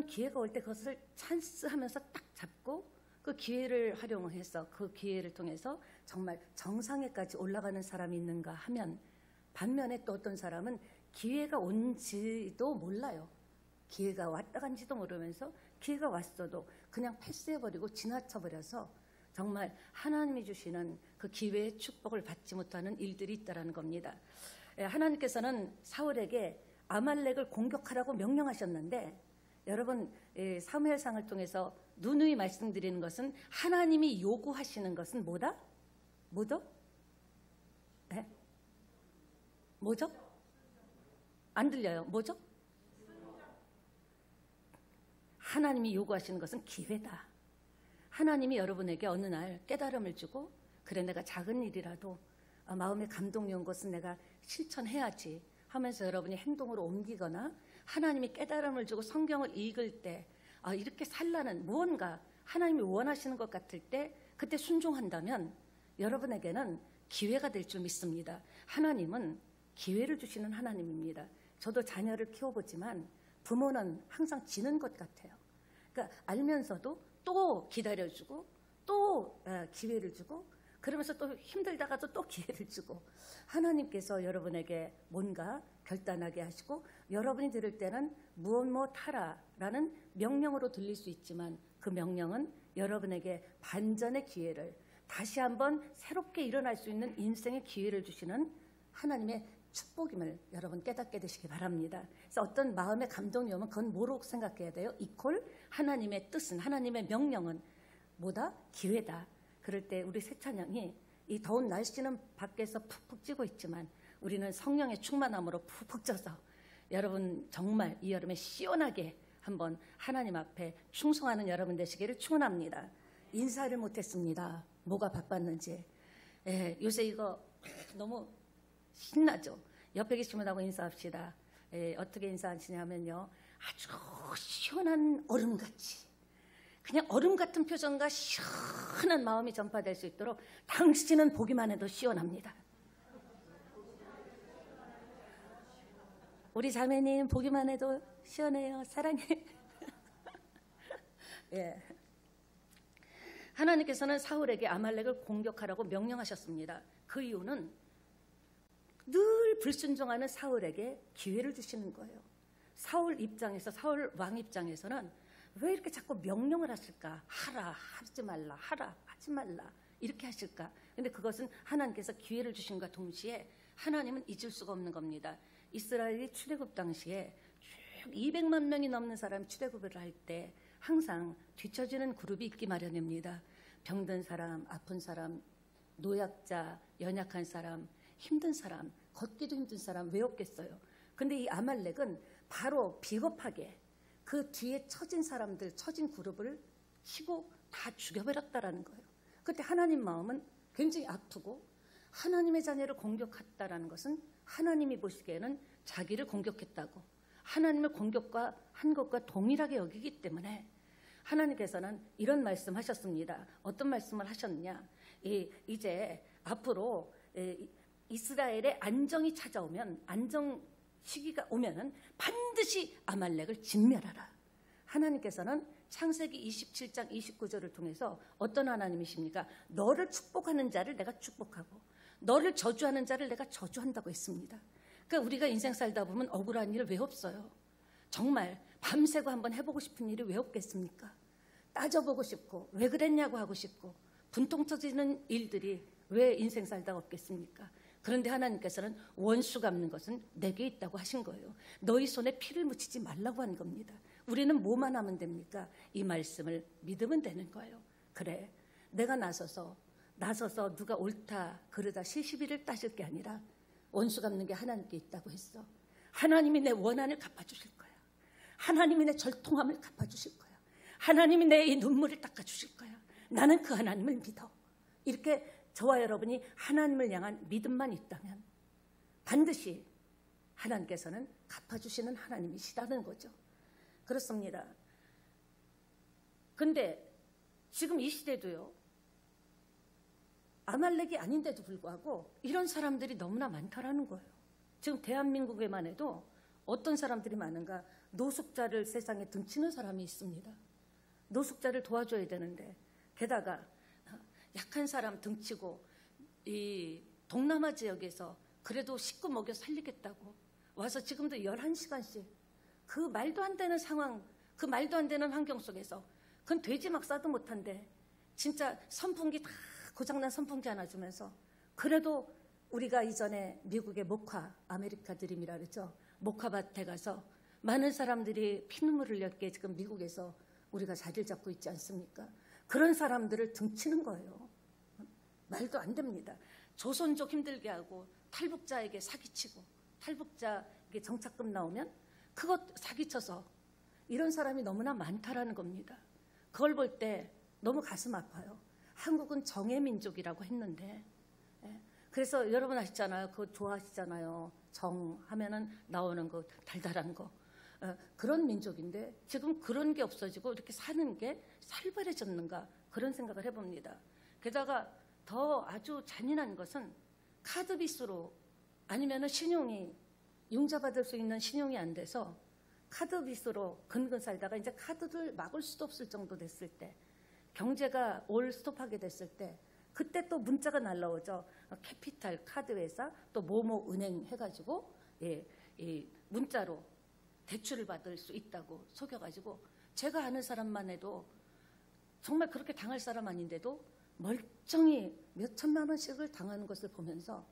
기회가 올 때 그것을 찬스 하면서 딱 잡고 그 기회를 활용해서 그 기회를 통해서 정말 정상에까지 올라가는 사람이 있는가 하면, 반면에 또 어떤 사람은 기회가 온지도 몰라요. 기회가 왔다 간지도 모르면서 기회가 왔어도 그냥 패스해버리고 지나쳐버려서 정말 하나님이 주시는 그 기회의 축복을 받지 못하는 일들이 있다는 겁니다. 하나님께서는 사울에게 아말렉을 공격하라고 명령하셨는데, 여러분 사무엘상을 통해서 누누이 말씀드리는 것은 하나님이 요구하시는 것은 뭐다? 뭐죠? 네? 뭐죠? 안 들려요. 뭐죠? 하나님이 요구하시는 것은 기회다. 하나님이 여러분에게 어느 날 깨달음을 주고, 그래 내가 작은 일이라도 마음에 감동이 온 것은 내가 실천해야지 하면서 여러분이 행동으로 옮기거나, 하나님이 깨달음을 주고 성경을 읽을 때 이렇게 살라는 무언가 하나님이 원하시는 것 같을 때 그때 순종한다면 여러분에게는 기회가 될 줄 믿습니다. 하나님은 기회를 주시는 하나님입니다. 저도 자녀를 키워보지만 부모는 항상 지는 것 같아요. 그러니까 알면서도 또 기다려주고 또 기회를 주고, 그러면서 또 힘들다가도 또 기회를 주고, 하나님께서 여러분에게 뭔가 결단하게 하시고 여러분이 들을 때는 무엇 하라라는 명령으로 들릴 수 있지만, 그 명령은 여러분에게 반전의 기회를, 다시 한번 새롭게 일어날 수 있는 인생의 기회를 주시는 하나님의 축복임을 여러분 깨닫게 되시기 바랍니다. 그래서 어떤 마음의 감동이 오면 그건 뭐로 생각해야 돼요? 이퀄 하나님의 뜻은, 하나님의 명령은 뭐다? 기회다. 그럴 때 우리 새 찬양이, 이 더운 날씨는 밖에서 푹푹 찌고 있지만 우리는 성령의 충만함으로 푹푹 쪄서 여러분 정말 이 여름에 시원하게 한번 하나님 앞에 충성하는 여러분 되시기를 축원합니다. 인사를 못했습니다. 뭐가 바빴는지. 요새 이거 너무 신나죠? 옆에 계신 분하고 인사합시다. 어떻게 인사하시냐면요, 아주 시원한 얼음같이, 그냥 얼음 같은 표정과 시원한 마음이 전파될 수 있도록 당신은 보기만 해도 시원합니다. 우리 자매님 보기만 해도 시원해요. 사랑해. 예. 하나님께서는 사울에게 아말렉을 공격하라고 명령하셨습니다. 그 이유는 늘 불순종하는 사울에게 기회를 주시는 거예요. 사울 입장에서, 사울 왕 입장에서는 왜 이렇게 자꾸 명령을 하실까? 하라, 하지 말라, 하라, 하지 말라, 이렇게 하실까? 근데 그것은 하나님께서 기회를 주신과 동시에 하나님은 잊을 수가 없는 겁니다. 이스라엘이 출애굽 당시에 쭉 200만 명이 넘는 사람이 출애굽을 할 때 항상 뒤처지는 그룹이 있기 마련입니다. 병든 사람, 아픈 사람, 노약자, 연약한 사람, 힘든 사람, 걷기도 힘든 사람, 왜 없겠어요? 근데 이 아말렉은 바로 비겁하게 그 뒤에 처진 사람들, 처진 그룹을 치고 다 죽여버렸다라는 거예요. 그때 하나님 마음은 굉장히 아프고, 하나님의 자녀를 공격했다라는 것은 하나님이 보시기에는 자기를 공격했다고, 하나님을 공격한 것과 동일하게 여기기 때문에 하나님께서는 이런 말씀하셨습니다. 어떤 말씀을 하셨느냐? 이제 앞으로 이스라엘의 안정이 찾아오면, 안정 시기가 오면은 반드시 아말렉을 진멸하라. 하나님께서는 창세기 27장 29절을 통해서 어떤 하나님이십니까? 너를 축복하는 자를 내가 축복하고 너를 저주하는 자를 내가 저주한다고 했습니다. 그러니까 우리가 인생 살다 보면 억울한 일 왜 없어요? 정말 밤새고 한번 해보고 싶은 일이 왜 없겠습니까? 따져보고 싶고 왜 그랬냐고 하고 싶고 분통 터지는 일들이 왜 인생 살다 없겠습니까? 그런데 하나님께서는 원수 갚는 것은 내게 있다고 하신 거예요. 너희 손에 피를 묻히지 말라고 한 겁니다. 우리는 뭐만 하면 됩니까? 이 말씀을 믿으면 되는 거예요. 그래, 내가 나서서 누가 옳다 그르다 시시비를 따질 게 아니라 원수 갚는 게 하나님께 있다고 했어. 하나님이 내 원한을 갚아주실 거야. 하나님이 내 절통함을 갚아주실 거야. 하나님이 내 이 눈물을 닦아주실 거야. 나는 그 하나님을 믿어. 이렇게 저와 여러분이 하나님을 향한 믿음만 있다면 반드시 하나님께서는 갚아주시는 하나님이시라는 거죠. 그렇습니다. 근데 지금 이 시대도요, 아말렉이 아닌데도 불구하고 이런 사람들이 너무나 많다라는 거예요. 지금 대한민국에만 해도 어떤 사람들이 많은가? 노숙자를 세상에 등치는 사람이 있습니다. 노숙자를 도와줘야 되는데, 게다가 약한 사람 등치고 이 동남아 지역에서 그래도 식구 먹여 살리겠다고 와서 지금도 11시간씩 그 말도 안 되는 상황, 그 말도 안 되는 환경 속에서 그건 돼지 막 싸도 못한데 진짜 선풍기 다 고장난 선풍기 하나 주면서, 그래도 우리가 이전에 미국의 모카 아메리카 드림이라 그랬죠. 모카밭에 가서 많은 사람들이 피눈물을 흘렸기에 지금 미국에서 우리가 자리를 잡고 있지 않습니까? 그런 사람들을 등치는 거예요. 말도 안 됩니다. 조선족 힘들게 하고 탈북자에게 사기치고, 탈북자에게 정착금 나오면 그것 사기쳐서, 이런 사람이 너무나 많다라는 겁니다. 그걸 볼 때 너무 가슴 아파요. 한국은 정의 민족이라고 했는데, 그래서 여러분 아시잖아요. 그거 좋아하시잖아요. 정 하면은 나오는 거 달달한 거. 그런 민족인데 지금 그런 게 없어지고 이렇게 사는 게 살벌해졌는가, 그런 생각을 해봅니다. 게다가 더 아주 잔인한 것은 카드 빚으로, 아니면은 신용이 융자받을 수 있는 신용이 안 돼서 카드 빚으로 근근 살다가 이제 카드를 막을 수도 없을 정도 됐을 때, 경제가 올 스톱하게 됐을 때, 그때 또 문자가 날라오죠. 캐피탈 카드 회사, 또 모모 은행 해가지고 문자로 대출을 받을 수 있다고 속여가지고, 제가 아는 사람만 해도 정말 그렇게 당할 사람 아닌데도 멀쩡히 몇 천만 원씩을 당하는 것을 보면서,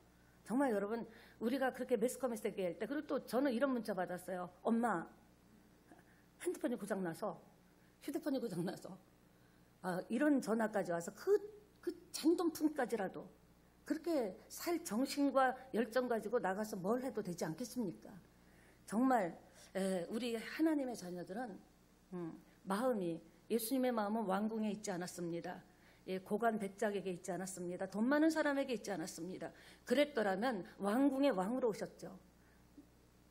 정말 여러분, 우리가 그렇게 매스컴에서 얘기할 때, 그리고 또 저는 이런 문자 받았어요. 엄마, 핸드폰이 고장나서, 휴대폰이 고장나서 이런 전화까지 와서 그 잔돈푼까지라도 그렇게 살 정신과 열정 가지고 나가서 뭘 해도 되지 않겠습니까? 정말 우리 하나님의 자녀들은 마음이, 예수님의 마음은 왕궁에 있지 않았습니다. 고관 백작에게 있지 않았습니다. 돈 많은 사람에게 있지 않았습니다. 그랬더라면 왕궁의 왕으로 오셨죠.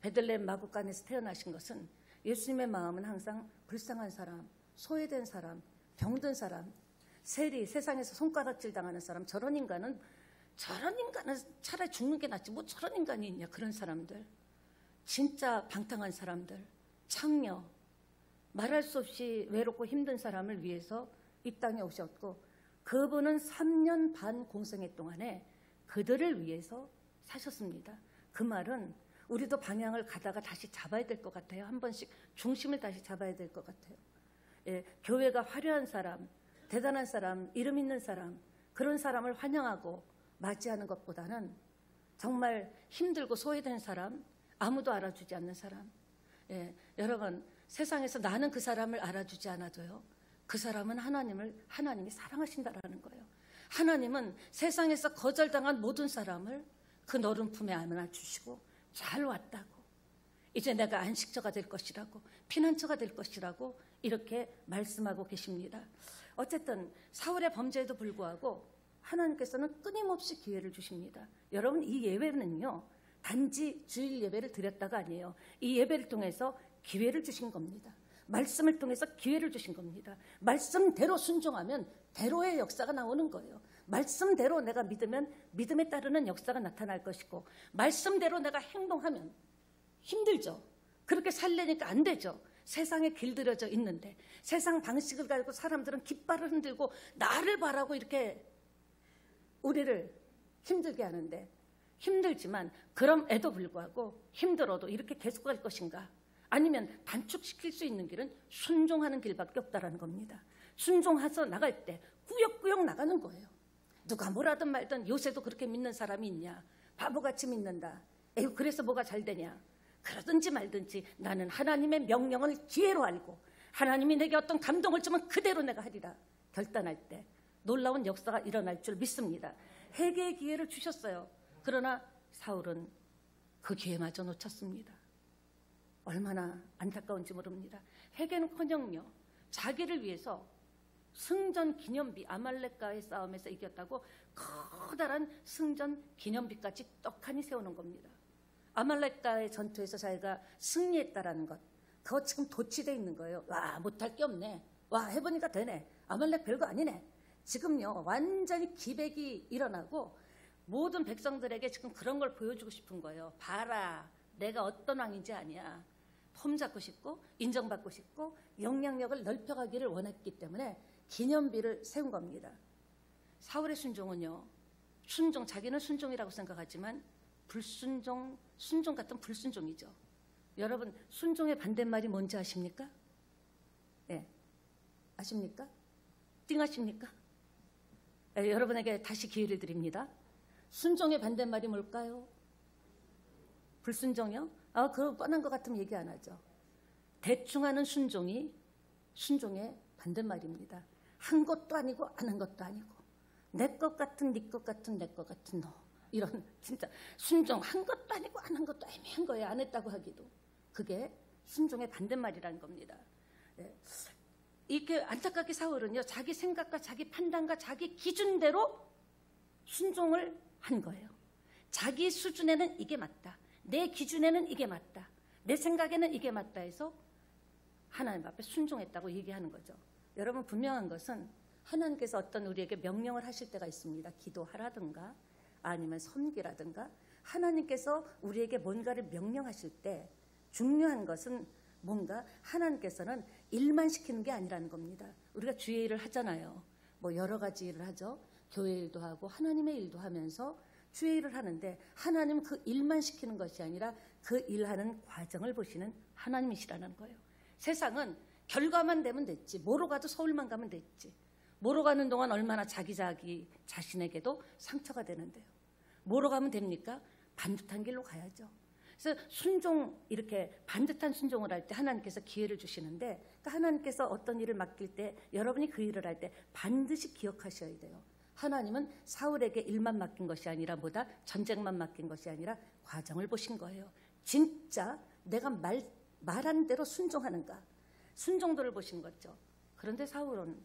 베들레헴 마구간에서 태어나신 것은, 예수님의 마음은 항상 불쌍한 사람, 소외된 사람, 병든 사람, 세상에서 손가락질 당하는 사람, 저런 인간은 차라리 죽는 게 낫지 뭐 저런 인간이 있냐, 그런 사람들, 진짜 방탕한 사람들, 창녀, 말할 수 없이 외롭고 힘든 사람을 위해서 이 땅에 오셨고, 그분은 3년 반 공생애 동안에 그들을 위해서 사셨습니다. 그 말은 우리도 방향을 가다가 다시 잡아야 될 것 같아요. 한 번씩 중심을 다시 잡아야 될 것 같아요. 교회가 화려한 사람, 대단한 사람, 이름 있는 사람, 그런 사람을 환영하고 맞이하는 것보다는 정말 힘들고 소외된 사람, 아무도 알아주지 않는 사람, 여러분, 세상에서 나는 그 사람을 알아주지 않아도요, 그 사람은 하나님이 사랑하신다라는 거예요. 하나님은 세상에서 거절당한 모든 사람을 그 너른 품에 안아주시고, 잘 왔다고, 이제 내가 안식처가 될 것이라고, 피난처가 될 것이라고 이렇게 말씀하고 계십니다. 어쨌든 사울의 범죄에도 불구하고 하나님께서는 끊임없이 기회를 주십니다. 여러분, 이 예배는요, 단지 주일 예배를 드렸다가 아니에요. 이 예배를 통해서 기회를 주신 겁니다. 말씀을 통해서 기회를 주신 겁니다. 말씀대로 순종하면 대로의 역사가 나오는 거예요. 말씀대로 내가 믿으면 믿음에 따르는 역사가 나타날 것이고, 말씀대로 내가 행동하면 힘들죠. 그렇게 살려니까 안 되죠. 세상에 길들여져 있는데, 세상 방식을 가지고 사람들은 깃발을 흔들고 나를 바라고 이렇게 우리를 힘들게 하는데, 힘들지만 그럼에도 불구하고 힘들어도 이렇게 계속 갈 것인가, 아니면 단축시킬 수 있는 길은 순종하는 길밖에 없다라는 겁니다. 순종해서 나갈 때 꾸역꾸역 나가는 거예요. 누가 뭐라든 말든 요새도 그렇게 믿는 사람이 있냐, 바보같이 믿는다, 에휴 그래서 뭐가 잘 되냐, 그러든지 말든지 나는 하나님의 명령을 기회로 알고, 하나님이 내게 어떤 감동을 주면 그대로 내가 하리라 결단할 때 놀라운 역사가 일어날 줄 믿습니다. 회개의 기회를 주셨어요. 그러나 사울은 그 기회마저 놓쳤습니다. 얼마나 안타까운지 모릅니다. 회개는커녕요, 자기를 위해서 승전 기념비, 아말렉과의 싸움에서 이겼다고 커다란 승전 기념비까지 떡하니 세우는 겁니다. 아말렉과의 전투에서 자기가 승리했다라는 것, 그거 지금 도취되어 있는 거예요. 와, 못할 게 없네, 와 해보니까 되네, 아말렉 별거 아니네. 지금요 완전히 기백이 일어나고 모든 백성들에게 지금 그런 걸 보여주고 싶은 거예요. 봐라, 내가 어떤 왕인지 아냐, 폼 잡고 싶고 인정받고 싶고 영향력을 넓혀가기를 원했기 때문에 기념비를 세운 겁니다. 사울의 순종은요, 순종, 자기는 순종이라고 생각하지만 불순종, 순종 같은 불순종이죠. 여러분, 순종의 반대말이 뭔지 아십니까? 네, 아십니까? 띵하십니까? 네, 여러분에게 다시 기회를 드립니다. 순종의 반대말이 뭘까요? 불순종이요? 그거 뻔한 것 같으면 얘기 안 하죠. 대충 하는 순종이 순종의 반대말입니다. 한 것도 아니고 안 한 것도 아니고 내 것 같은 네 것 같은 내 것 같은 너, 이런 진짜 순종 한 것도 아니고 안 한 것도 애매한 거예요. 안 했다고 하기도. 그게 순종의 반대말이라는 겁니다. 네. 이렇게 안타깝게 사울은요, 자기 생각과 자기 판단과 자기 기준대로 순종을 한 거예요. 자기 수준에는 이게 맞다, 내 기준에는 이게 맞다, 내 생각에는 이게 맞다 해서 하나님 앞에 순종했다고 얘기하는 거죠. 여러분, 분명한 것은 하나님께서 어떤 우리에게 명령을 하실 때가 있습니다. 기도하라든가 아니면 섬기라든가 하나님께서 우리에게 뭔가를 명령하실 때 중요한 것은 뭔가 하나님께서는 일만 시키는 게 아니라는 겁니다. 우리가 주의 일을 하잖아요. 뭐 여러 가지 일을 하죠. 교회 일도 하고 하나님의 일도 하면서 주의 일을 하는데 하나님은 그 일만 시키는 것이 아니라 그 일하는 과정을 보시는 하나님이시라는 거예요. 세상은 결과만 되면 됐지, 뭐로 가도 서울만 가면 됐지, 뭐로 가는 동안 얼마나 자기 자신에게도 상처가 되는데요. 뭐로 가면 됩니까? 반듯한 길로 가야죠. 그래서 순종, 이렇게 반듯한 순종을 할 때 하나님께서 기회를 주시는데, 그러니까 하나님께서 어떤 일을 맡길 때 여러분이 그 일을 할 때 반드시 기억하셔야 돼요. 하나님은 사울에게 일만 맡긴 것이 아니라 뭐다? 전쟁만 맡긴 것이 아니라 과정을 보신 거예요. 진짜 내가 말한 대로 순종하는가? 순종도를 보신 거죠. 그런데 사울은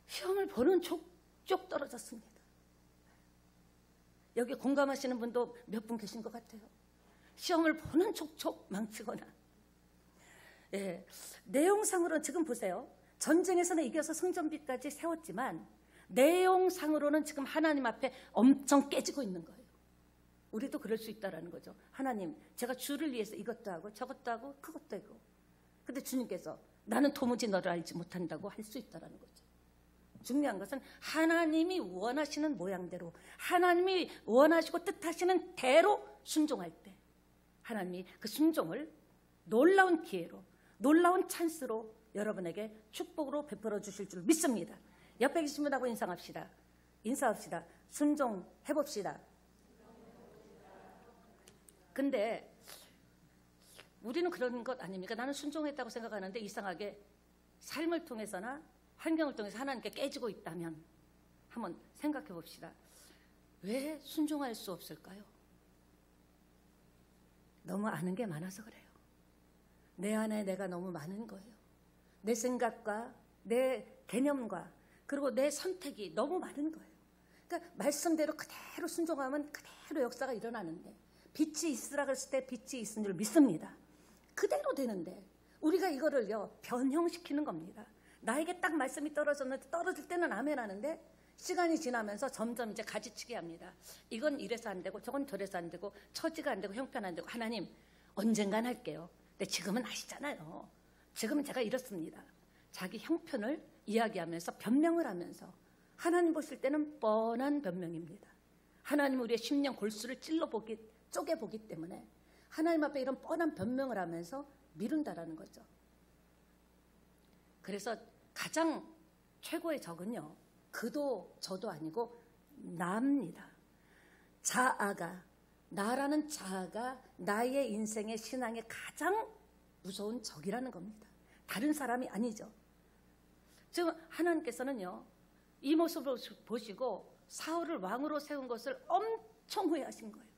시험을 보는 족족 떨어졌습니다. 여기 공감하시는 분도 몇 분 계신 것 같아요. 시험을 보는 족족 망치거나. 예, 내용상으로는 지금 보세요. 전쟁에서는 이겨서 성전비까지 세웠지만 내용상으로는 지금 하나님 앞에 엄청 깨지고 있는 거예요. 우리도 그럴 수 있다는 거죠. 하나님, 제가 주를 위해서 이것도 하고 저것도 하고 그것도 하고. 근데 주님께서 나는 도무지 너를 알지 못한다고 할 수 있다는 거죠. 중요한 것은 하나님이 원하시는 모양대로, 하나님이 원하시고 뜻하시는 대로 순종할 때 하나님이 그 순종을 놀라운 기회로, 놀라운 찬스로 여러분에게 축복으로 베풀어 주실 줄 믿습니다. 옆에 계신 분하고 인사합시다. 순종해봅시다. 근데 우리는 그런 것 아닙니까? 나는 순종했다고 생각하는데 이상하게 삶을 통해서나 환경을 통해서 하나님께 깨지고 있다면 한번 생각해 봅시다. 왜 순종할 수 없을까요? 너무 아는 게 많아서 그래요. 내 안에 내가 너무 많은 거예요. 내 생각과 내 개념과 그리고 내 선택이 너무 많은 거예요. 그러니까 말씀대로 그대로 순종하면 그대로 역사가 일어나는데, 빛이 있으라 그랬을 때 빛이 있은 줄 믿습니다. 그대로 되는데 우리가 이거를요 변형시키는 겁니다. 나에게 딱 말씀이 떨어졌는데, 떨어질 때는 아멘 하는데 시간이 지나면서 점점 이제 가지치기 합니다. 이건 이래서 안 되고 저건 저래서 안 되고 처지가 안 되고 형편 안 되고, 하나님 언젠간 할게요. 근데 지금은 아시잖아요. 지금은 제가 이렇습니다. 자기 형편을 이야기하면서 변명을 하면서, 하나님 보실 때는 뻔한 변명입니다. 하나님 우리의 심령 골수를 쪼개보기 때문에 하나님 앞에 이런 뻔한 변명을 하면서 미룬다라는 거죠. 그래서 가장 최고의 적은요, 그도 저도 아니고 나입니다. 나라는 자아가 나의 인생의 신앙의 가장 무서운 적이라는 겁니다. 다른 사람이 아니죠. 지금 하나님께서는요, 이 모습을 보시고 사울을 왕으로 세운 것을 엄청 후회하신 거예요.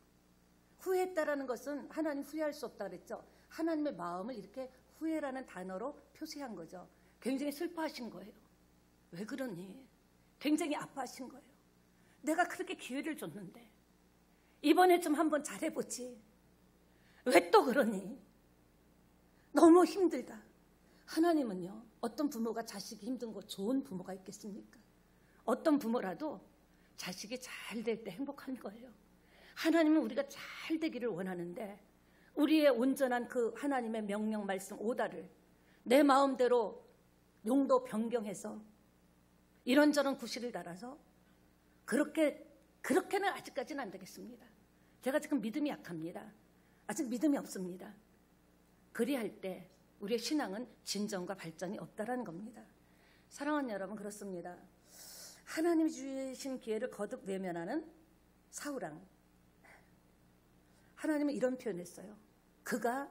후회했다라는 것은 하나님 후회할 수 없다 그랬죠. 하나님의 마음을 이렇게 후회라는 단어로 표시한 거죠. 굉장히 슬퍼하신 거예요. 왜 그러니? 굉장히 아파하신 거예요. 내가 그렇게 기회를 줬는데 이번에 좀 한번 잘해보지. 왜 또 그러니? 너무 힘들다. 하나님은요, 어떤 부모가 자식이 힘든 거 좋은 부모가 있겠습니까? 어떤 부모라도 자식이 잘 될 때 행복한 거예요. 하나님은 우리가 잘 되기를 원하는데 우리의 온전한 그 하나님의 명령 말씀 오다를 내 마음대로 용도 변경해서 이런저런 구실을 달아서 그렇게는 아직까지는 안 되겠습니다. 제가 지금 믿음이 약합니다. 아직 믿음이 없습니다. 그리할 때 우리의 신앙은 진정과 발전이 없다라는 겁니다. 사랑하는 여러분, 그렇습니다. 하나님이 주신 기회를 거듭 외면하는 사울왕. 하나님은 이런 표현했어요. 그가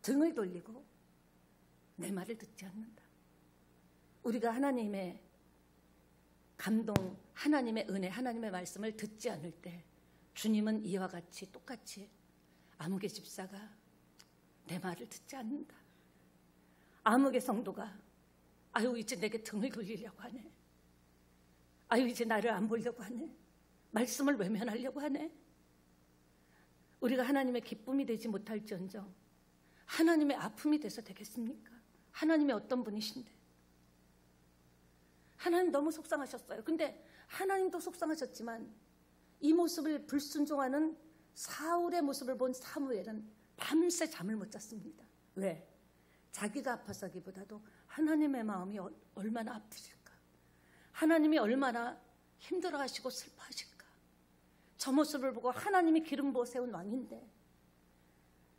등을 돌리고 내 말을 듣지 않는다. 우리가 하나님의 감동, 하나님의 은혜, 하나님의 말씀을 듣지 않을 때 주님은 이와 같이 똑같이 아무개 집사가 내 말을 듣지 않는다. 아무개 성도가 아유 이제 내게 등을 돌리려고 하네. 아유 이제 나를 안 보려고 하네. 말씀을 외면하려고 하네. 우리가 하나님의 기쁨이 되지 못할지언정 하나님의 아픔이 돼서 되겠습니까? 하나님이 어떤 분이신데. 하나님 너무 속상하셨어요. 근데 하나님도 속상하셨지만 이 모습을 불순종하는 사울의 모습을 본 사무엘은 밤새 잠을 못 잤습니다. 왜? 자기가 아파서기보다도 하나님의 마음이 얼마나 아프실까? 하나님이 얼마나 힘들어하시고 슬퍼하실까? 저 모습을 보고 하나님이 기름 부어 세운 왕인데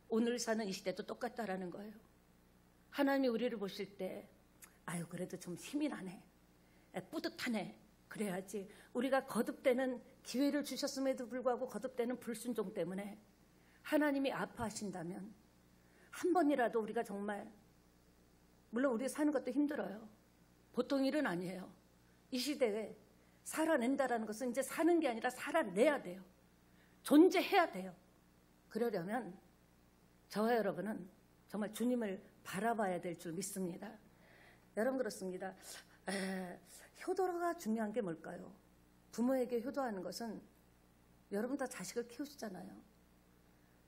오늘 사는 이 시대도 똑같다라는 거예요. 하나님이 우리를 보실 때 아유 그래도 좀 힘이 나네. 뿌듯하네. 그래야지. 우리가 거듭되는 기회를 주셨음에도 불구하고 거듭되는 불순종 때문에 하나님이 아파하신다면 한 번이라도 우리가 정말 물론 우리가 사는 것도 힘들어요. 보통 일은 아니에요. 이 시대에 살아낸다라는 것은 이제 사는 게 아니라 살아내야 돼요. 존재해야 돼요. 그러려면 저와 여러분은 정말 주님을 바라봐야 될 줄 믿습니다. 여러분 그렇습니다. 효도가 중요한 게 뭘까요? 부모에게 효도하는 것은 여러분 다 자식을 키우시잖아요.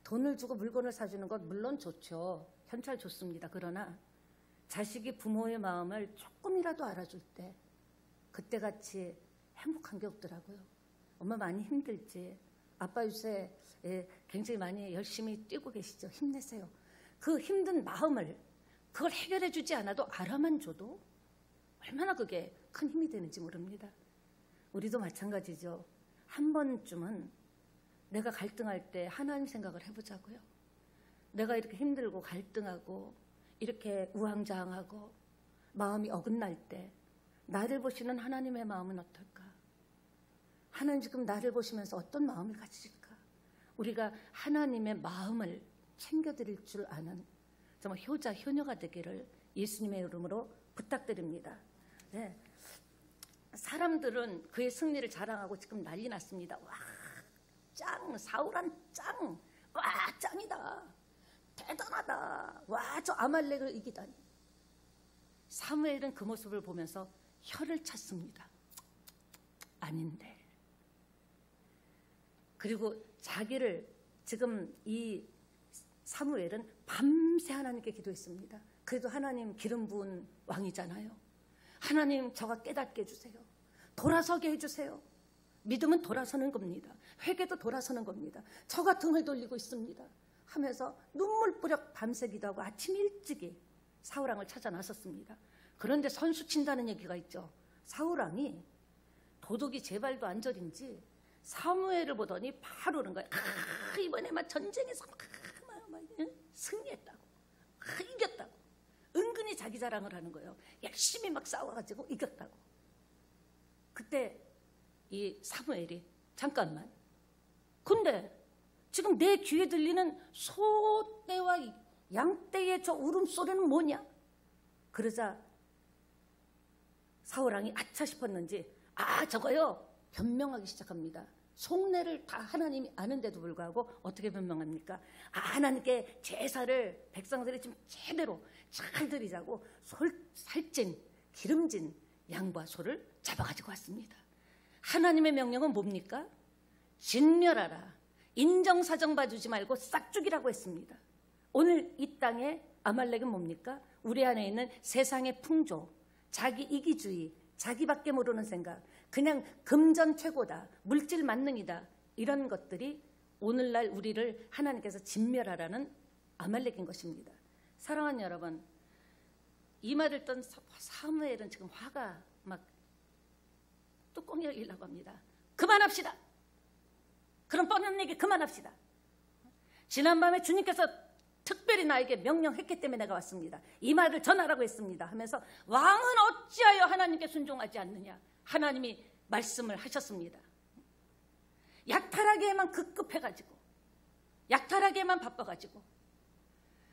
돈을 주고 물건을 사주는 것 물론 좋죠. 현찰 좋습니다. 그러나 자식이 부모의 마음을 조금이라도 알아줄 때 그때같이 행복한 게 없더라고요. 엄마 많이 힘들지? 아빠 요새 굉장히 많이 열심히 뛰고 계시죠? 힘내세요. 그 힘든 마음을 그걸 해결해 주지 않아도 알아만 줘도 얼마나 그게 큰 힘이 되는지 모릅니다. 우리도 마찬가지죠. 한 번쯤은 내가 갈등할 때 하나님 생각을 해보자고요. 내가 이렇게 힘들고 갈등하고 이렇게 우왕좌왕하고 마음이 어긋날 때 나를 보시는 하나님의 마음은 어떨까? 하나님 지금 나를 보시면서 어떤 마음을 가지실까? 우리가 하나님의 마음을 챙겨드릴 줄 아는 정말 효자, 효녀가 되기를 예수님의 이름으로 부탁드립니다. 네. 사람들은 그의 승리를 자랑하고 지금 난리 났습니다. 와, 짱! 사울한 짱! 와, 짱이다! 대단하다! 와, 저 아말렉을 이기다니. 사무엘은 그 모습을 보면서 혀를 찼습니다. 아닌데. 그리고 자기를 지금 이 사무엘은 밤새 하나님께 기도했습니다. 그래도 하나님 기름 부은 왕이잖아요. 하나님 저가 깨닫게 해주세요. 돌아서게 해주세요. 믿음은 돌아서는 겁니다. 회개도 돌아서는 겁니다. 저가 등을 돌리고 있습니다. 하면서 눈물 뿌려 밤새 기도하고 아침 일찍이 사울왕을 찾아 나섰습니다. 그런데 선수 친다는 얘기가 있죠. 사울왕이 도둑이 제발도 안 저린지 사무엘을 보더니 바로 그런 거예요. 이번에 막 전쟁에서 승리했다고. 이겼다고. 은근히 자기 자랑을 하는 거예요. 열심히 막 싸워가지고 이겼다고. 그때 이 사무엘이 잠깐만. 근데 지금 내 귀에 들리는 소떼와 양떼의 저 울음소리는 뭐냐? 그러자 사울왕이 아차 싶었는지 저거요 변명하기 시작합니다. 속내를 다 하나님이 아는데도 불구하고 어떻게 변명합니까? 하나님께 제사를 백성들이 좀 제대로 잘 드리자고 살찐 기름진 양과 소를 잡아가지고 왔습니다. 하나님의 명령은 뭡니까? 진멸하라. 인정사정 봐주지 말고 싹 죽이라고 했습니다. 오늘 이 땅에 아말렉은 뭡니까? 우리 안에 있는 세상의 풍조, 자기 이기주의, 자기밖에 모르는 생각, 그냥 금전 최고다, 물질 만능이다, 이런 것들이 오늘날 우리를 하나님께서 진멸하라는 아말렉인 것입니다. 사랑하는 여러분, 이마들던 사무엘은 지금 화가 막 뚜껑이 열리려고 합니다. 그만합시다. 그런 뻔한 얘기 그만합시다. 지난밤에 주님께서 특별히 나에게 명령했기 때문에 내가 왔습니다. 이 말을 전하라고 했습니다 하면서 왕은 어찌하여 하나님께 순종하지 않느냐, 하나님이 말씀을 하셨습니다. 약탈하기에만 급급해가지고, 약탈하기에만 바빠가지고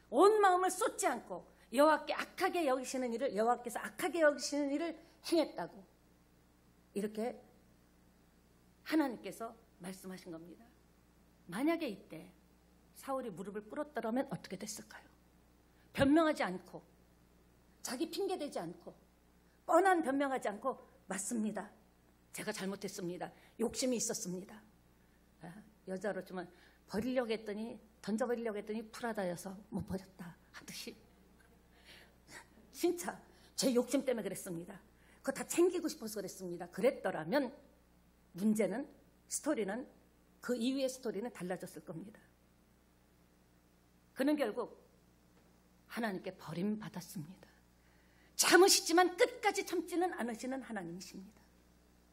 온 마음을 쏟지 않고 여호와께서 악하게 여기시는 일을 행했다고, 이렇게 하나님께서 말씀하신 겁니다. 만약에 이때 사울이 무릎을 꿇었더라면 어떻게 됐을까요? 변명하지 않고, 자기 핑계대지 않고, 뻔한 변명하지 않고, 맞습니다, 제가 잘못했습니다, 욕심이 있었습니다, 여자로 좀 버리려고 했더니, 던져버리려고 했더니 프라다여서 못 버렸다 하듯이 진짜 제 욕심 때문에 그랬습니다, 그거 다 챙기고 싶어서 그랬습니다, 그랬더라면 문제는, 스토리는, 그 이후의 스토리는 달라졌을 겁니다. 그는 결국 하나님께 버림받았습니다. 참으시지만 끝까지 참지는 않으시는 하나님이십니다.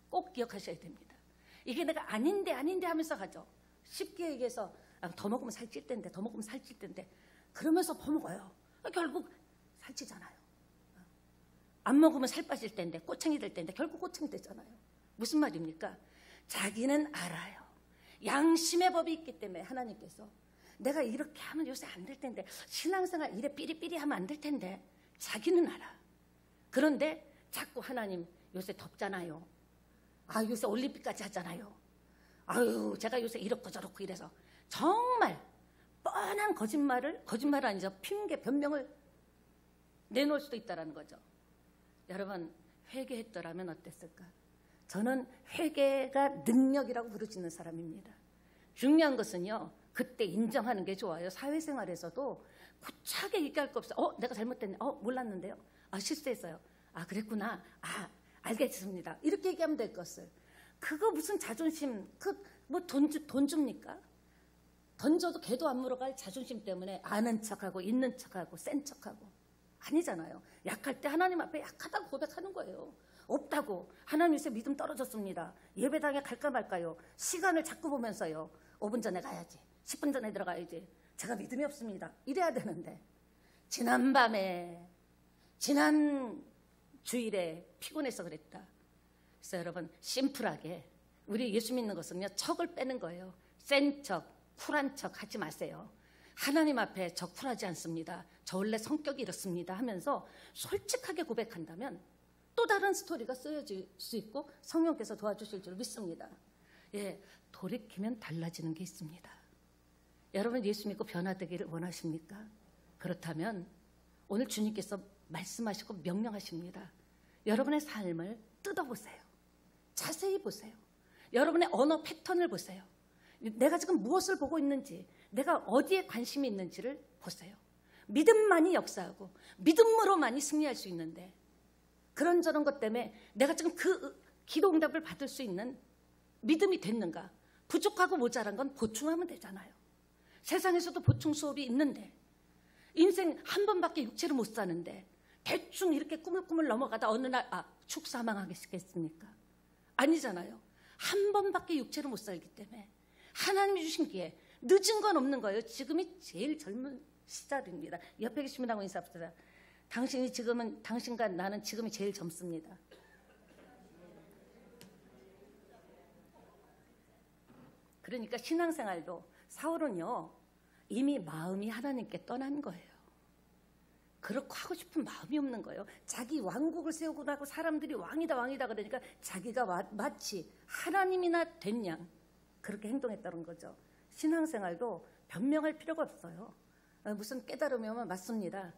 꼭 기억하셔야 됩니다. 이게 내가 아닌데 하면서 가죠. 쉽게 얘기해서 더 먹으면 살찔 텐데, 더 먹으면 살찔 텐데 그러면서 퍼먹어요. 결국 살찌잖아요. 안 먹으면 살 빠질 텐데, 꼬챙이 될 텐데 결국 꼬챙이 되잖아요. 무슨 말입니까? 자기는 알아요. 양심의 법이 있기 때문에 하나님께서 내가 이렇게 하면 요새 안 될 텐데, 신앙생활 이래 삐리삐리 하면 안 될 텐데, 자기는 알아. 그런데 자꾸 하나님 요새 덥잖아요. 요새 올림픽까지 하잖아요. 제가 요새 이렇고 저렇고 이래서, 정말 뻔한 거짓말 아니죠, 핑계 변명을 내놓을 수도 있다는 거죠. 여러분, 회개했더라면 어땠을까? 저는 회개가 능력이라고 부르짖는 사람입니다. 중요한 것은요, 그때 인정하는 게 좋아요. 사회생활에서도 구차하게 얘기할 거 없어요. 내가 잘못됐네. 몰랐는데요. 실수했어요. 그랬구나. 알겠습니다. 이렇게 얘기하면 될 것을. 그거 무슨 자존심, 돈 줍니까? 던져도 개도 안 물어갈 자존심 때문에 아는 척하고 있는 척하고 센 척하고. 아니잖아요. 약할 때 하나님 앞에 약하다고 고백하는 거예요. 없다고. 하나님 요새 믿음 떨어졌습니다. 예배당에 갈까 말까요? 시간을 자꾸 보면서요. 5분 전에 가야지, 10분 전에 들어가야지, 제가 믿음이 없습니다, 이래야 되는데, 지난 주일에 피곤해서 그랬다. 그래서 여러분, 심플하게 우리 예수 믿는 것은요, 척을 빼는 거예요. 센 척, 쿨한 척 하지 마세요. 하나님 앞에 저 쿨하지 않습니다, 저 원래 성격이 이렇습니다 하면서 솔직하게 고백한다면 또 다른 스토리가 쓰여질 수 있고 성령께서 도와주실 줄 믿습니다. 돌이키면 달라지는 게 있습니다. 여러분, 예수 믿고 변화되기를 원하십니까? 그렇다면 오늘 주님께서 말씀하시고 명령하십니다. 여러분의 삶을 뜯어보세요. 자세히 보세요. 여러분의 언어 패턴을 보세요. 내가 지금 무엇을 보고 있는지, 내가 어디에 관심이 있는지를 보세요. 믿음만이 역사하고 믿음으로만이 승리할 수 있는데, 그런저런 것 때문에 내가 지금 그 기도 응답을 받을 수 있는 믿음이 됐는가? 부족하고 모자란 건 보충하면 되잖아요. 세상에서도 보충 수업이 있는데, 인생 한 번밖에 육체를 못 사는데 대충 이렇게 꾸물꾸물 넘어가다 어느 날 축 사망하겠습니까? 아니잖아요. 한 번밖에 육체를 못 살기 때문에 하나님이 주신 기회, 늦은 건 없는 거예요. 지금이 제일 젊은 시절입니다. 옆에 계신 분하고 인사합시다. 당신과 나는 지금이 제일 젊습니다. 그러니까 신앙생활도, 사울은요, 이미 마음이 하나님께 떠난 거예요. 그렇고 하고 싶은 마음이 없는 거예요. 자기 왕국을 세우고 나고 사람들이 왕이다 그러니까 자기가 마치 하나님이나 된 양 그렇게 행동했다는 거죠. 신앙생활도 변명할 필요가 없어요. 무슨 깨달음이 오면 맞습니다,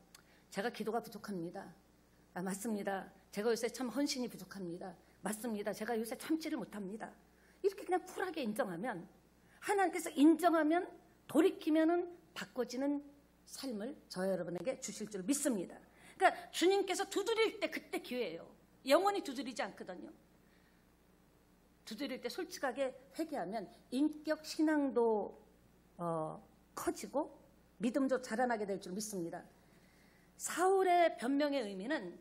제가 기도가 부족합니다. 맞습니다, 제가 요새 참 헌신이 부족합니다. 맞습니다, 제가 요새 참지를 못합니다. 이렇게 그냥 쿨하게 인정하면, 하나님께서 인정하면, 돌이키면은 바꿔지는 삶을 저 여러분에게 주실 줄 믿습니다. 그러니까 주님께서 두드릴 때 그때 기회예요. 영원히 두드리지 않거든요. 두드릴 때 솔직하게 회개하면 인격 신앙도 커지고 믿음도 자라나게 될 줄 믿습니다. 사울의 변명의 의미는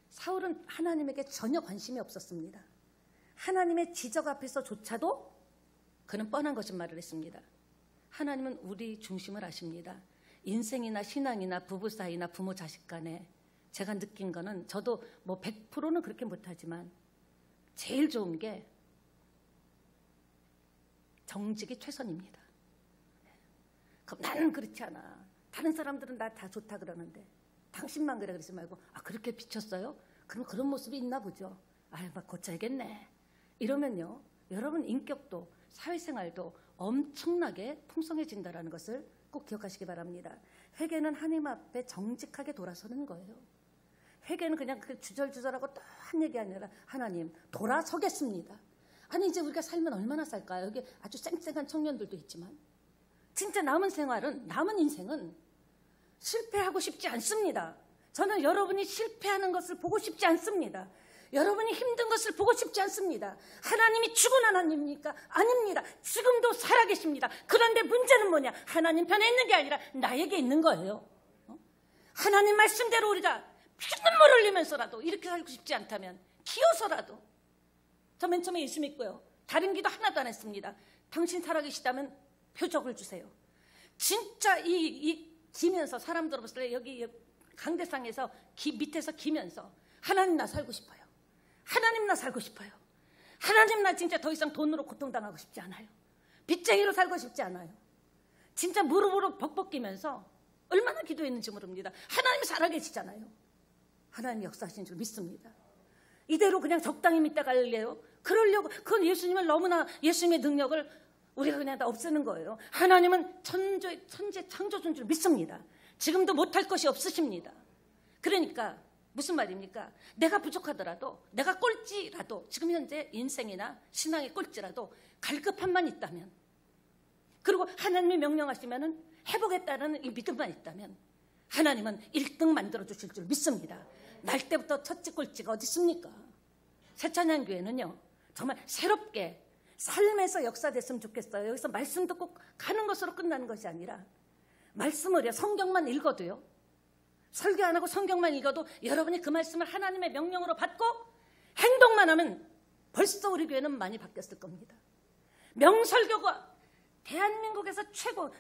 사울은 하나님에게 전혀 관심이 없었습니다. 하나님의 지적 앞에서조차도 그는 뻔한 거짓말을 했습니다. 하나님은 우리 중심을 아십니다. 인생이나 신앙이나 부부 사이나 부모 자식 간에 제가 느낀 거는 저도 뭐 100%는 그렇게 못하지만 제일 좋은 게 정직이 최선입니다. 그럼 나는 그렇지 않아. 다른 사람들은 나 다 좋다 그러는데 당신만 그래 그러지 말고 그렇게 비쳤어요? 그럼 그런 모습이 있나 보죠. 막 고쳐야겠네. 이러면요 여러분 인격도 사회생활도 엄청나게 풍성해진다는 것을 꼭 기억하시기 바랍니다. 회개는 하나님 앞에 정직하게 돌아서는 거예요. 회개는 그냥 그 주절주절하고 또 한 얘기 아니라 하나님 돌아서겠습니다. 아니 이제 우리가 살면 얼마나 살까요? 여기 아주 쌩쌩한 청년들도 있지만 진짜 남은 인생은 실패하고 싶지 않습니다. 저는 여러분이 실패하는 것을 보고 싶지 않습니다. 여러분이 힘든 것을 보고 싶지 않습니다. 하나님이 죽은 하나님입니까? 아닙니다. 지금도 살아계십니다. 그런데 문제는 뭐냐? 하나님 편에 있는 게 아니라 나에게 있는 거예요. 하나님 말씀대로 우리가 피눈물 흘리면서라도 이렇게 살고 싶지 않다면 기어서라도 저 맨 처음에 예수 믿고요. 다른 기도 하나도 안 했습니다. 당신 살아계시다면 표적을 주세요. 진짜 이 기면서 사람들 봤을 때 여기 강대상에서 밑에서 기면서 하나님 나 살고 싶어요. 하나님 나 살고 싶어요. 하나님 나 진짜 더 이상 돈으로 고통당하고 싶지 않아요. 빚쟁이로 살고 싶지 않아요. 진짜 무릎으로 벅벅 끼면서 얼마나 기도했는지 모릅니다. 하나님이 살아계시잖아요. 하나님 역사하신 줄 믿습니다. 이대로 그냥 적당히 믿다 갈래요? 그러려고 그건 예수님을 너무나 예수님의 능력을 우리가 그냥 다 없애는 거예요. 하나님은 천재 창조주인 줄 믿습니다. 지금도 못할 것이 없으십니다. 그러니까 무슨 말입니까? 내가 부족하더라도 내가 꼴찌라도 지금 현재 인생이나 신앙의 꼴찌라도 갈급함만 있다면 그리고 하나님이 명령하시면 해보겠다는 이 믿음만 있다면 하나님은 1등 만들어주실 줄 믿습니다. 날 때부터 첫째 꼴찌가 어디 있습니까? 새찬양교회는요 정말 새롭게 삶에서 역사됐으면 좋겠어요. 여기서 말씀 듣고 가는 것으로 끝나는 것이 아니라 말씀을요 성경만 읽어도요 설교 안 하고 성경만 읽어도 여러분이 그 말씀을 하나님의 명령으로 받고 행동만 하면 벌써 우리 교회는 많이 바뀌었을 겁니다. 명설교가 대한민국에서 최고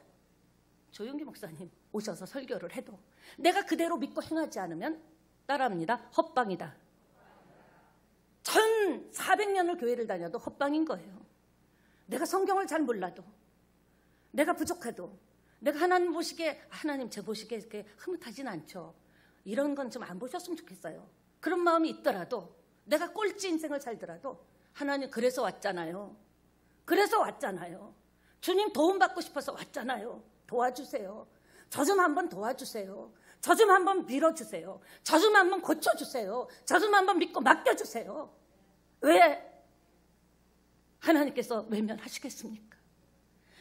조용기 목사님 오셔서 설교를 해도 내가 그대로 믿고 행하지 않으면 따라합니다. 헛방이다. 1400년을 교회를 다녀도 헛방인 거예요. 내가 성경을 잘 몰라도 내가 부족해도 내가 하나님 보시기에 하나님 제 보시기에 이렇게 흐뭇하진 않죠. 이런 건 좀 안 보셨으면 좋겠어요. 그런 마음이 있더라도 내가 꼴찌 인생을 살더라도 하나님 그래서 왔잖아요. 그래서 왔잖아요. 주님 도움 받고 싶어서 왔잖아요. 도와주세요. 저 좀 한번 도와주세요. 저 좀 한번 밀어주세요. 저 좀 한번 고쳐주세요. 저 좀 한번 믿고 맡겨주세요. 왜 하나님께서 외면하시겠습니까?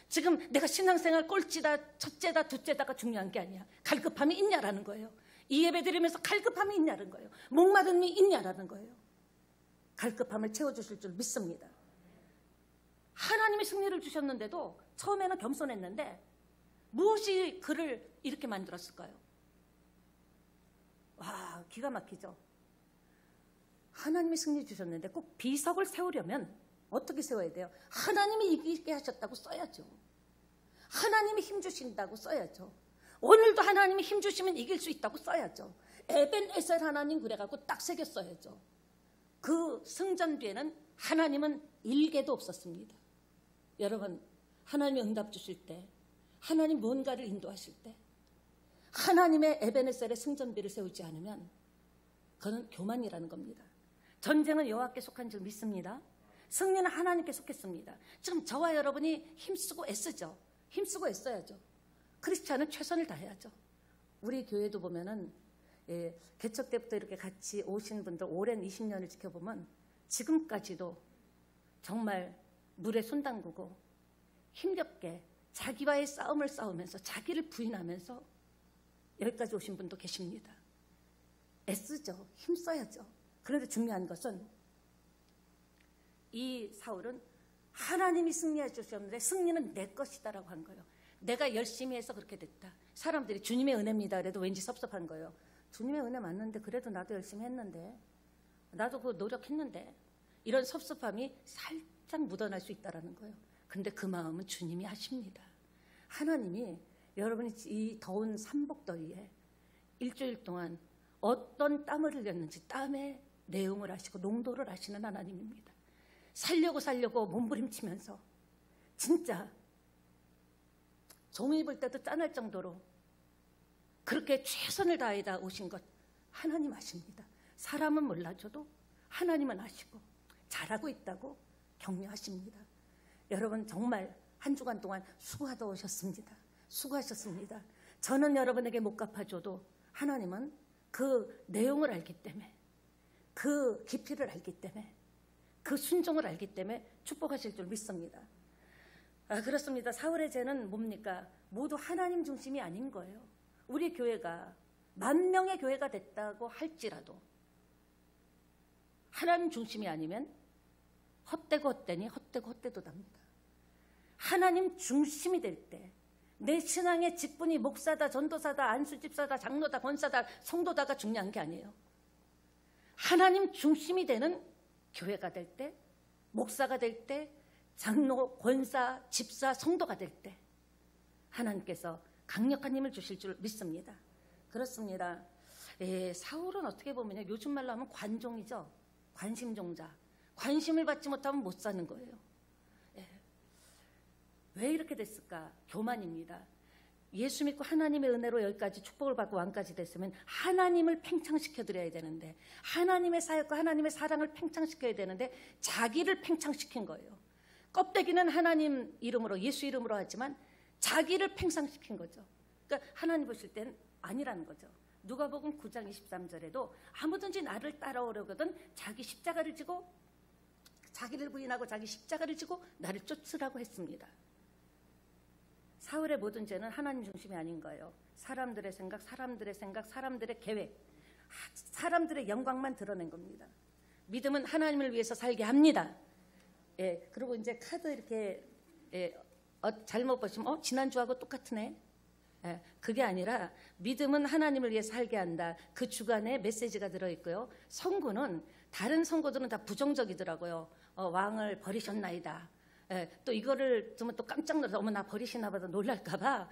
지금 내가 신앙생활 꼴찌다, 첫째다, 둘째다가 중요한 게 아니야. 갈급함이 있냐라는 거예요. 이 예배 드리면서 갈급함이 있냐는 거예요. 목마름이 있냐라는 거예요. 갈급함을 채워주실 줄 믿습니다. 하나님이 승리를 주셨는데도 처음에는 겸손했는데 무엇이 그를 이렇게 만들었을까요? 와, 기가 막히죠. 하나님이 승리 주셨는데 꼭 비석을 세우려면 어떻게 세워야 돼요? 하나님이 이기게 하셨다고 써야죠. 하나님이 힘 주신다고 써야죠. 오늘도 하나님이 힘 주시면 이길 수 있다고 써야죠. 에벤에셀 하나님 그래갖고 딱 새겨 써야죠. 그 승전 뒤에는 하나님은 일개도 없었습니다. 여러분, 하나님이 응답 주실 때, 하나님 뭔가를 인도하실 때 하나님의 에벤에셀의 승전비를 세우지 않으면 그건 교만이라는 겁니다. 전쟁은 여호와께 속한 줄 믿습니다. 승리는 하나님께 속했습니다. 지금 저와 여러분이 힘쓰고 애쓰죠. 힘쓰고 애써야죠. 크리스찬은 최선을 다해야죠. 우리 교회도 보면은 개척 때부터 이렇게 같이 오신 분들 오랜 20년을 지켜보면 지금까지도 정말 물에 손 담그고 힘겹게 자기와의 싸움을 싸우면서 자기를 부인하면서 여기까지 오신 분도 계십니다. 애쓰죠. 힘써야죠. 그런데 중요한 것은 이 사울은 하나님이 승리해 주셨는데 승리는 내 것이다라고 한 거예요. 내가 열심히 해서 그렇게 됐다. 사람들이 주님의 은혜입니다 그래도 왠지 섭섭한 거예요. 주님의 은혜 맞는데 그래도 나도 열심히 했는데, 나도 그 노력했는데, 이런 섭섭함이 살짝 묻어날 수 있다는 거예요. 근데 그 마음은 주님이 하십니다. 하나님이 여러분이 이 더운 삼복더위에 일주일 동안 어떤 땀을 흘렸는지 땀의 내용을 아시고 농도를 아시는 하나님입니다. 살려고 몸부림치면서 진짜 종이 입을 때도 짠할 정도로 그렇게 최선을 다하다 오신 것 하나님 아십니다. 사람은 몰라줘도 하나님은 아시고 잘하고 있다고 격려하십니다. 여러분 정말 한 주간 동안 수고하다 오셨습니다. 수고하셨습니다. 저는 여러분에게 못 갚아줘도 하나님은 그 내용을 알기 때문에, 그 깊이를 알기 때문에, 그 순종을 알기 때문에 축복하실 줄 믿습니다. 그렇습니다. 사울의 죄는 뭡니까? 모두 하나님 중심이 아닌 거예요. 우리 교회가 10,000명의 교회가 됐다고 할지라도 하나님 중심이 아니면 헛되고 헛되니 헛되고 헛되도답니다. 하나님 중심이 될 때 내 신앙의 직분이 목사다, 전도사다, 안수집사다, 장로다, 권사다, 성도다가 중요한 게 아니에요. 하나님 중심이 되는 교회가 될 때, 목사가 될 때, 장로, 권사, 집사, 성도가 될 때 하나님께서 강력한 힘을 주실 줄 믿습니다. 그렇습니다. 사울은 어떻게 보면 요즘 말로 하면 관종이죠. 관심종자. 관심을 받지 못하면 못 사는 거예요. 왜 이렇게 됐을까? 교만입니다. 예수 믿고 하나님의 은혜로 여기까지 축복을 받고 왕까지 됐으면 하나님을 팽창시켜 드려야 되는데, 하나님의 사역과 하나님의 사랑을 팽창시켜야 되는데 자기를 팽창시킨 거예요. 껍데기는 하나님 이름으로, 예수 이름으로 하지만 자기를 팽창시킨 거죠. 그러니까 하나님 보실 땐 아니라는 거죠. 누가복음 9장 23절에도 아무든지 나를 따라오려거든 자기 십자가를 지고, 자기를 부인하고 자기 십자가를 지고 나를 쫓으라고 했습니다. 사울의 모든 죄는 하나님 중심이 아닌 거예요. 사람들의 생각, 사람들의 계획, 사람들의 영광만 드러낸 겁니다. 믿음은 하나님을 위해서 살게 합니다. 그리고 이제 카드 이렇게 잘못 보시면 지난주하고 똑같으네. 그게 아니라 믿음은 하나님을 위해 살게 한다. 그 주간에 메시지가 들어있고요. 선고는 다른 선고들은 다 부정적이더라고요. 왕을 버리셨나이다. 또 이거를 들으면 또 깜짝 놀라서 어머 나 버리시나 보다 놀랄까봐.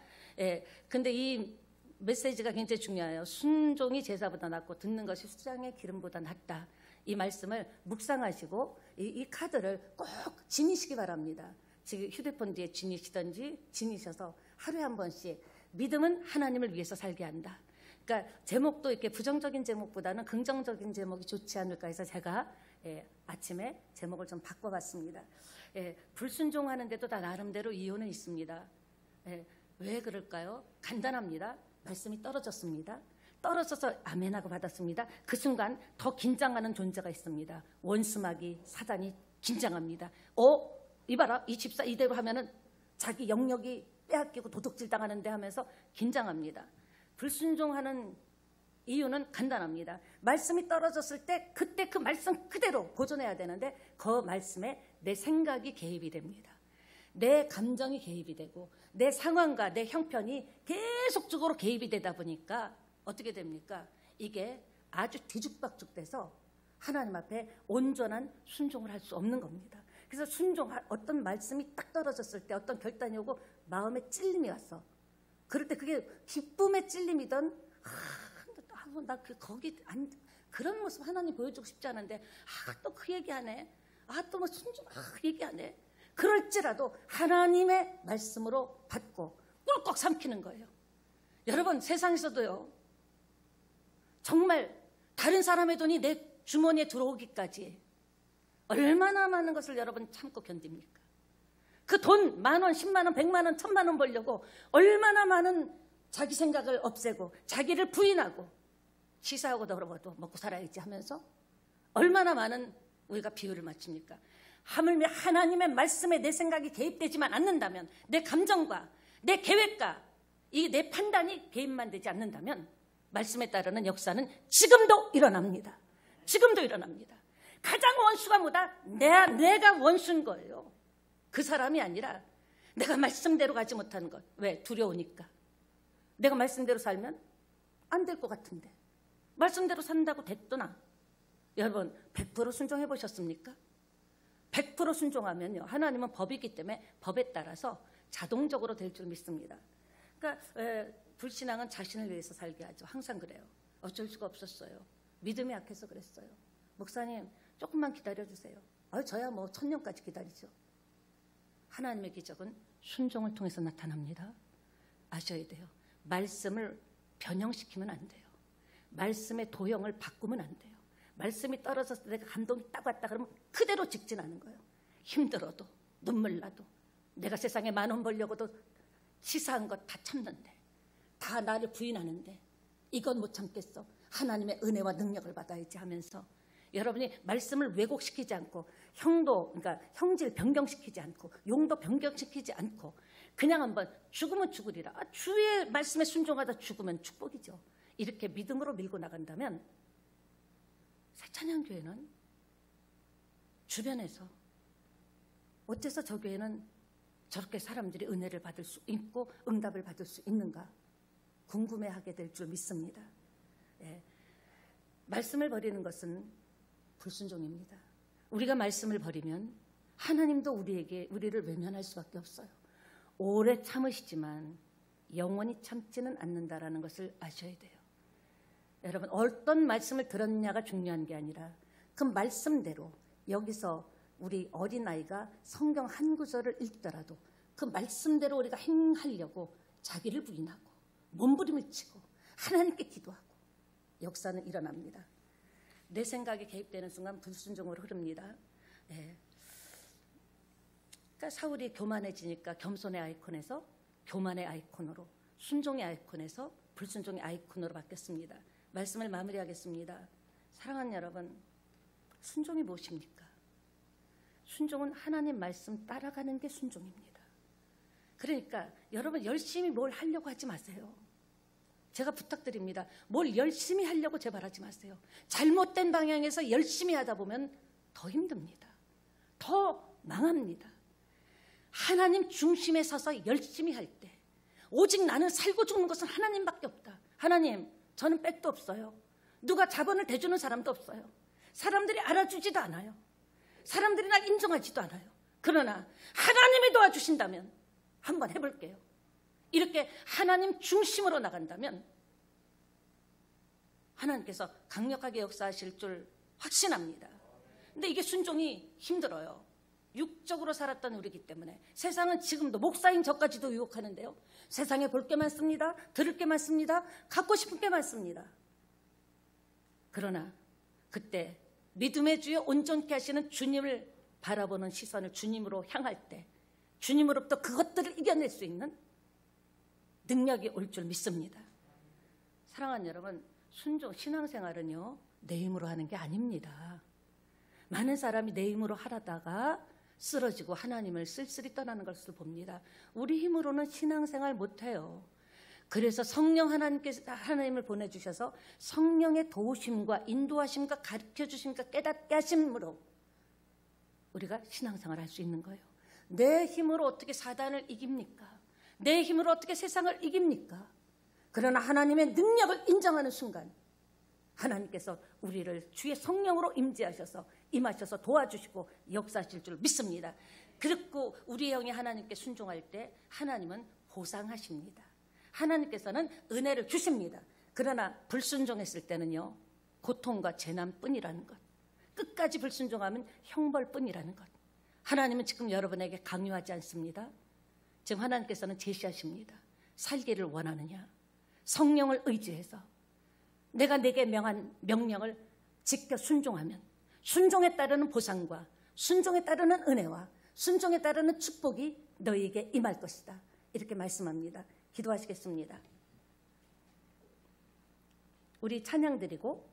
근데 이 메시지가 굉장히 중요해요. 순종이 제사보다 낫고 듣는 것이 수장의 기름보다 낫다. 이 말씀을 묵상하시고 이 카드를 꼭 지니시기 바랍니다. 지금 휴대폰 뒤에 지니셔서 하루에 한 번씩 믿음은 하나님을 위해서 살게 한다. 그러니까 제목도 이렇게 부정적인 제목보다는 긍정적인 제목이 좋지 않을까 해서 제가 아침에 제목을 좀 바꿔봤습니다. 불순종하는데도 다 나름대로 이유는 있습니다. 왜 그럴까요? 간단합니다. 말씀이 떨어졌습니다. 떨어져서 아멘하고 받았습니다. 그 순간 더 긴장하는 존재가 있습니다. 원수마귀 사단이 긴장합니다. 이봐라, 이 집사 이대로 하면은 자기 영역이 빼앗기고 도둑질 당하는데 하면서 긴장합니다. 불순종하는 이유는 간단합니다. 말씀이 떨어졌을 때 그때 그 말씀 그대로 보존해야 되는데 그 말씀에 내 생각이 개입이 됩니다. 내 감정이 개입이 되고 내 상황과 내 형편이 계속적으로 개입이 되다 보니까 어떻게 됩니까? 이게 아주 뒤죽박죽돼서 하나님 앞에 온전한 순종을 할 수 없는 겁니다. 그래서 어떤 말씀이 딱 떨어졌을 때 어떤 결단이 오고 마음에 찔림이 왔어. 그럴 때 그게 기쁨의 찔림이던 나 거기 그런 모습 하나님 보여주고 싶지 않은데 또 그 얘기하네. 또 뭐 순종 얘기하네. 그럴지라도 하나님의 말씀으로 받고 꿀꺽 삼키는 거예요. 여러분 세상에서도요. 정말 다른 사람의 돈이 내 주머니에 들어오기까지 얼마나 많은 것을 여러분 참고 견딥니까? 그 돈 10,000원, 100,000원, 100,000원, 1,000,000원 벌려고 얼마나 많은 자기 생각을 없애고 자기를 부인하고 시사하고 더러워도 먹고 살아야지 하면서 얼마나 많은 우리가 비유를 맞춥니까? 하물며 하나님의 말씀에 내 생각이 개입되지만 않는다면, 내 감정과 내 계획과 이 내 판단이 개입만 되지 않는다면 말씀에 따르는 역사는 지금도 일어납니다. 지금도 일어납니다. 가장 원수가 뭐다? 내가 원수인 거예요. 그 사람이 아니라 내가 말씀대로 가지 못하는 것. 왜? 두려우니까. 내가 말씀대로 살면 안 될 것 같은데. 말씀대로 산다고 됐더나. 여러분 100% 순종해 보셨습니까? 100% 순종하면요. 하나님은 법이기 때문에 법에 따라서 자동적으로 될 줄 믿습니다. 그러니까 불신앙은 자신을 위해서 살게 하죠. 항상 그래요. 어쩔 수가 없었어요. 믿음이 약해서 그랬어요. 목사님 조금만 기다려주세요. 저야 뭐 1000년까지 기다리죠. 하나님의 기적은 순종을 통해서 나타납니다. 아셔야 돼요. 말씀을 변형시키면 안 돼요. 말씀의 도형을 바꾸면 안 돼요. 말씀이 떨어져서 내가 감동이 딱 왔다 그러면 그대로 직진하는 거예요. 힘들어도 눈물 나도 내가 세상에 10,000원 벌려고도 치사한 것 다 참는데, 다 나를 부인하는데 이건 못 참겠어. 하나님의 은혜와 능력을 받아야지 하면서 여러분이 말씀을 왜곡시키지 않고 그러니까 형질 변경시키지 않고 용도 변경시키지 않고 그냥 한번 죽으면 죽으리라. 주의 말씀에 순종하다 죽으면 축복이죠. 이렇게 믿음으로 밀고 나간다면 새찬양교회는 주변에서 어째서 저 교회는 저렇게 사람들이 은혜를 받을 수 있고 응답을 받을 수 있는가 궁금해하게 될 줄 믿습니다. 예. 말씀을 버리는 것은 불순종입니다. 우리가 말씀을 버리면 하나님도 우리를 외면할 수밖에 없어요. 오래 참으시지만 영원히 참지는 않는다라는 것을 아셔야 돼요. 여러분 어떤 말씀을 들었냐가 중요한 게 아니라 그 말씀대로 여기서 우리 어린아이가 성경 한 구절을 읽더라도 그 말씀대로 우리가 행하려고 자기를 부인하고 몸부림을 치고 하나님께 기도하고 역사는 일어납니다. 내 생각에 개입되는 순간 불순종으로 흐릅니다. 네. 그러니까 사울이 교만해지니까 겸손의 아이콘에서 교만의 아이콘으로, 순종의 아이콘에서 불순종의 아이콘으로 바뀌었습니다. 말씀을 마무리하겠습니다. 사랑하는 여러분, 순종이 무엇입니까? 순종은 하나님 말씀 따라가는 게 순종입니다. 그러니까 여러분 열심히 뭘 하려고 하지 마세요. 제가 부탁드립니다. 뭘 열심히 하려고 제발 하지 마세요. 잘못된 방향에서 열심히 하다 보면 더 힘듭니다. 더 망합니다. 하나님 중심에 서서 열심히 할 때 오직 나는 살고 죽는 것은 하나님밖에 없다. 하나님, 저는 백도 없어요. 누가 자본을 대주는 사람도 없어요. 사람들이 알아주지도 않아요. 사람들이 날 인정하지도 않아요. 그러나 하나님이 도와주신다면 한번 해볼게요. 이렇게 하나님 중심으로 나간다면 하나님께서 강력하게 역사하실 줄 확신합니다. 근데 이게 순종이 힘들어요. 육적으로 살았던 우리이기 때문에. 세상은 지금도 목사인 저까지도 유혹하는데요. 세상에 볼 게 많습니다. 들을 게 많습니다. 갖고 싶은 게 많습니다. 그러나 그때 믿음의 주여 온전케 하시는 주님을 바라보는 시선을 주님으로 향할 때 주님으로부터 그것들을 이겨낼 수 있는 능력이 올 줄 믿습니다. 사랑하는 여러분, 순종 신앙생활은요 내 힘으로 하는 게 아닙니다. 많은 사람이 내 힘으로 하다가 쓰러지고 하나님을 쓸쓸히 떠나는 것을 봅니다. 우리 힘으로는 신앙생활 못해요. 그래서 성령 하나님을 보내주셔서 성령의 도우심과 인도하심과 가르쳐주심과 깨닫게 하심으로 우리가 신앙생활을 할 수 있는 거예요. 내 힘으로 어떻게 사단을 이깁니까? 내 힘으로 어떻게 세상을 이깁니까? 그러나 하나님의 능력을 인정하는 순간 하나님께서 우리를 주의 성령으로 임하셔서 도와주시고 역사하실 줄 믿습니다. 그리고 우리의 영이 하나님께 순종할 때 하나님은 보상하십니다. 하나님께서는 은혜를 주십니다. 그러나 불순종했을 때는요 고통과 재난뿐이라는 것, 끝까지 불순종하면 형벌뿐이라는 것. 하나님은 지금 여러분에게 강요하지 않습니다. 지금 하나님께서는 제시하십니다. 살기를 원하느냐? 성령을 의지해서 내가 내게 명한 명령을 지켜 순종하면 순종에 따르는 보상과 순종에 따르는 은혜와 순종에 따르는 축복이 너희에게 임할 것이다. 이렇게 말씀합니다. 기도하시겠습니다. 우리 찬양 드리고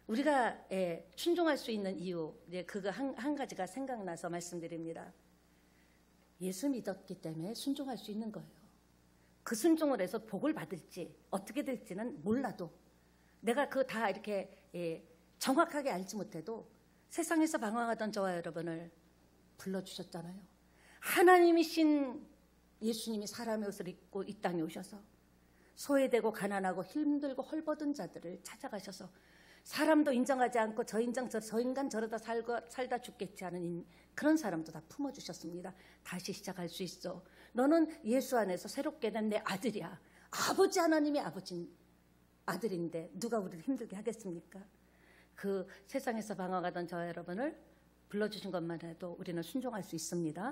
우리가 순종할 수 있는 이유, 그거 한 가지가 생각나서 말씀드립니다. 예수 믿었기 때문에 순종할 수 있는 거예요. 그 순종을 해서 복을 받을지 어떻게 될지는 몰라도 내가 그거 다 이렇게 정확하게 알지 못해도 세상에서 방황하던 저와 여러분을 불러주셨잖아요. 하나님이신 예수님이 사람의 옷을 입고 이 땅에 오셔서 소외되고 가난하고 힘들고 헐벗은 자들을 찾아가셔서 사람도 인정하지 않고 저 인간 저러다 살다 죽겠지 하는 그런 사람도 다 품어주셨습니다. 다시 시작할 수 있어. 너는 예수 안에서 새롭게 된 내 아들이야. 아버지 하나님이 아들인데 누가 우리를 힘들게 하겠습니까? 그 세상에서 방황하던 저 여러분을 불러주신 것만 해도 우리는 순종할 수 있습니다.